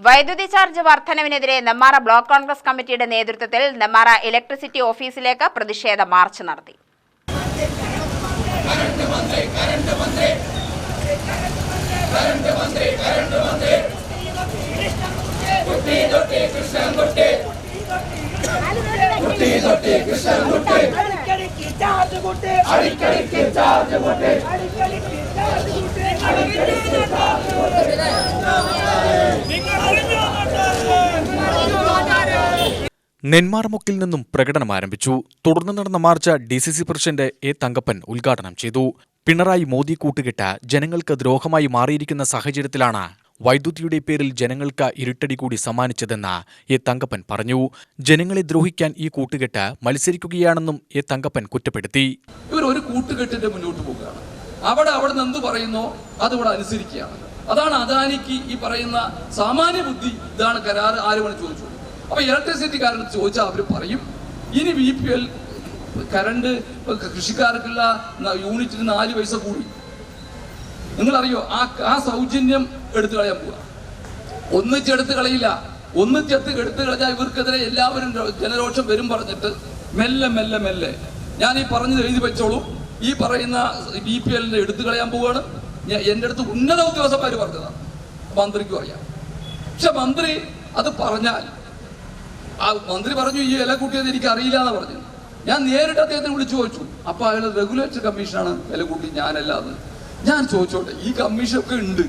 വൈദ്യുതി charge വർധനവിനെതിരെ Nenmara block Congress കമ്മിറ്റിയുടെ നേതൃത്വത്തിൽ നെന്മാറ ഇലക്ട്രിസിറ്റി ഓഫീസിലേക്ക് പ്രതിഷേധ മാർച്ച് നടത്തി. നെന്മാറമുക്കിൽ നിന്നും പ്രകടനം ആരംഭിച്ചു. തുടർന്ന് നടന്ന March DCC president A Thankappan ഉദ്ഘാടനം ചെയ്തു. പിണറായി മോദി കൂട്ടുകെട്ട് ജനങ്ങൾക്ക് ദ്രോഹമായി മാറിയിരിക്കുന്ന സാഹചര്യത്തിലാണ് വൈദ്യുതിയുടെ പേരിൽ ജനങ്ങൾക്ക് ഇരുട്ടടി കൂടി സമ്മാനിച്ചതെന്ന് എ തങ്കപ്പൻ പറഞ്ഞു. ജനങ്ങളെ ദ്രോഹിക്കാൻ ഈ കൂട്ടുകെട്ട് മത്സരിക്കുകയാണെന്നും എ തങ്കപ്പൻ കുറ്റപ്പെടുത്തി. ഇവർ ഒരു കൂട്ടുകെട്ടിന്റെ മുന്നോട്ട് പോകുകയാണ്. അവിടെ എന്ത് പറയുന്നോ അതിവിടെ അനുസരിക്കുകയാണ്. അതാണ് അദാനിക്ക് ഈ പറയുന്ന സാമാന്യ ബുദ്ധി. ഇതാണ് കരാർ ആരുമാണ് ചോദിച്ചു. അപ്പൊ ഇലക്ട്രിസിറ്റിക്കാരൻ ചോദിച്ചാൽ അവർ പറയും ഇനി BPL കറണ്ട് കൃഷിക്കാർക്കുള്ള യൂണിറ്റിന് 4 പൈസ കൂടി. നിങ്ങളറിയോ ആ സൗജന്യം എടുത്തു കളയാൻ പോവുക. ഒന്നിച്ചെടുത്ത് കളയില്ല. എടുത്തു കളഞ്ഞാൽ ഇവർക്കെതിരെ എല്ലാവരും ജനരോഷം വരും പറഞ്ഞിട്ട് മെല്ലെ ഞാൻ ഈ പറഞ്ഞത് എഴുതി വെച്ചോളൂ. ഈ പറയുന്ന BPL എടുത്തു കളയാൻ പോവുകയാണ്. എൻ്റെ അടുത്ത് ഉന്നത ഉദ്യോഗസ്ഥന്മാർ പറഞ്ഞതാണ്. മന്ത്രിക്കും അറിയാം. പക്ഷെ മന്ത്രി അത് പറഞ്ഞാൽ മന്ത്രി പറഞ്ഞു ഈ വില കൂട്ടിയത് എനിക്ക് അറിയില്ല എന്ന് പറഞ്ഞു. ഞാൻ നേരിട്ട് അദ്ദേഹത്തിന് വിളിച്ചു ചോദിച്ചു. അപ്പൊ അയാൾ റെഗുലേറ്ററി കമ്മീഷനാണ് വില കൂട്ടി, ഞാനല്ലാതെ. ഞാൻ ചോദിച്ചോട്ടെ, ഈ കമ്മീഷനൊക്കെ ഉണ്ട്.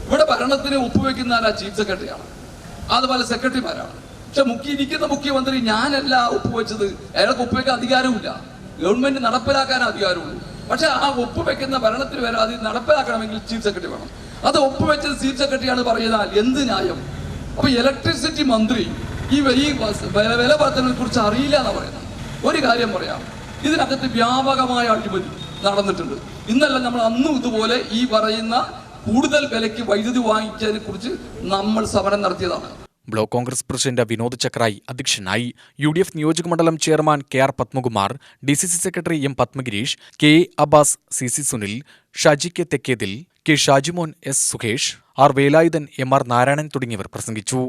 ഇവിടെ ഭരണത്തിന് ഒപ്പുവെക്കുന്ന ആരാ? ചീഫ് സെക്രട്ടറിയാണ്. അതുപോലെ സെക്രട്ടറിമാരാണ്. പക്ഷെ ഇരിക്കുന്ന മുഖ്യമന്ത്രി ഞാനല്ല ഒപ്പുവെച്ചത്. അയാൾക്ക് ഒപ്പുവെക്കാൻ അധികാരമില്ല. ഗവൺമെന്റ് നടപ്പിലാക്കാൻ അധികാരമുള്ളൂ. പക്ഷെ ആ ഒപ്പുവെക്കുന്ന ഭരണത്തിന് വരെ അത് നടപ്പിലാക്കണമെങ്കിൽ ചീഫ് സെക്രട്ടറി വേണം. അത് ഒപ്പുവെച്ചത് ചീഫ് സെക്രട്ടറിയാണ് പറയുന്നാൽ എന്ത് ന്യായം? അപ്പൊ ഇലക്ട്രിസിറ്റി മന്ത്രി ഈ വില വർധനയെ കുറിച്ച് അറിയില്ല എന്നാ പറയുന്നത്. ഒരു കാര്യം പറയാം, ഇതിനകത്ത് വ്യാപകമായ അഴിമതി നടന്നിട്ടുണ്ട്. ഇന്നല്ല നമ്മൾ അന്നും ഇതുപോലെ ഈ പറയുന്ന കൂടുതൽ വിലയ്ക്ക് വൈദ്യുതി വാങ്ങിച്ചതിനെ കുറിച്ച് നമ്മൾ സമരം നടത്തിയതാണ്. ബ്ലോക്ക് കോൺഗ്രസ് പ്രസിഡന്റ് വിനോദ് ചക്രായി അധ്യക്ഷനായി. UDF നിയോജക മണ്ഡലം chairman KR Padmakumar, DCC secretary M Padmagirish, KA Abbas, CC Sunil, Shaji K Thekkethil, K Shajimon, S Sukhesh, R Velayudhan, MR Narayanan തുടങ്ങിയവർ പ്രസംഗിച്ചു.